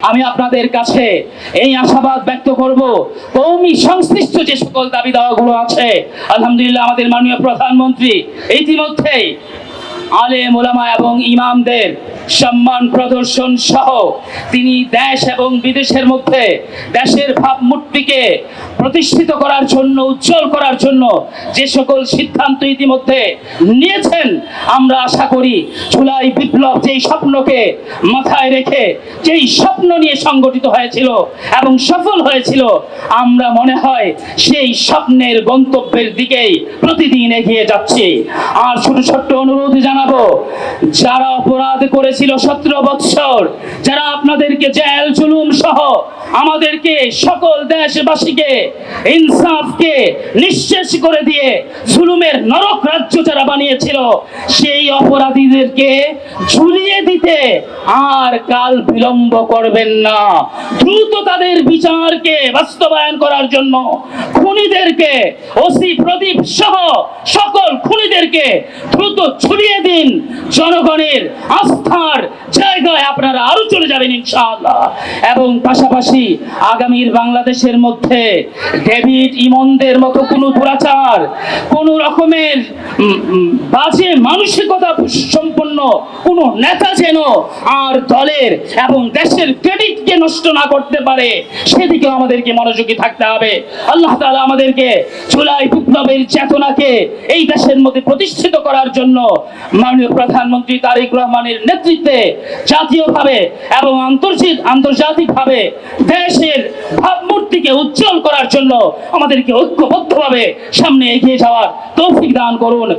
আমি আপনাদের কাছে এই আশাবাদ ব্যক্ত করব, কওমি সংশ্লিষ্ট যে সকল দাবি দাওয়াগুলো আছে, আলহামদুলিল্লাহ আমাদের মাননীয় প্রধানমন্ত্রী ইতিমধ্যেই আলেম ওলামা এবং ইমামদের সম্মান প্রদর্শন সহ তিনি দেশ এবং বিদেশের মধ্যে দেশের ভাবমূর্তিকে প্রতিষ্ঠিত করার জন্য, উজ্জ্বল করার জন্য যে সকল সিদ্ধান্ত ইতিমধ্যে নিয়েছেন, আমরা আশা করি জুলাই বিপ্লব যেই স্বপ্নকে মাথায় রেখে, যেই স্বপ্ন নিয়ে সংগঠিত হয়েছিল এবং সফল হয়েছিল, আমরা মনে হয় সেই স্বপ্নের গন্তব্যের দিকেই প্রতিদিন এগিয়ে যাচ্ছি। আর ছোট অনুরোধ জানাবো, যারা অপরাধ করেছিল 17 বছর, যারা আপনাদেরকে জেল জুলুম সহ আমাদেরকে সকল দেশবাসীকে ইনসাফকে নিঃশেষ করে দিয়ে জুলুমের নরক রাজ্য যারা বানিয়েছিল, সেই অপরাধীদেরকে ঝুলিয়ে দিতে আর কাল বিলম্ব করবেন না। দ্রুত তাদের বিচারকে বাস্তবায়ন করার জন্য খুনিদেরকে, ওসি প্রদীপ সহ সকল খুনিদেরকে দ্রুত ঝুলিয়ে দিন। জনগণের আস্থার জায়গায় আপনারা আরো চলে যাবেন ইনশাআল্লাহ। এবং পাশাপাশি আগামীর বাংলাদেশের মধ্যে ডেভিড ইমনদের মতো কোনো দুরাচার, কোনো রকমের বাজে মানসিকতা সম্পন্ন কোনো নেতা যেন আর দলের এবং দেশের ক্রেডিটকে নষ্ট না করতে পারে, সেদিকে আমাদেরকে মনোযোগী থাকতে হবে। আল্লাহ তাআলা আমাদেরকে জুলাই বিপ্লবের চেতনাকে এই দেশের মধ্যে প্রতিষ্ঠিত করার জন্য মাননীয় প্রধানমন্ত্রী তারেক রহমানের নেতৃত্বে জাতীয়ভাবে এবং আন্তর্জাতিকভাবে দেশের ভাবমূর্তিকে উজ্জ্বল করার জন্য আমাদেরকে ঐক্যবদ্ধভাবে সামনে এগিয়ে যাওয়ার তৌফিক দান করুন।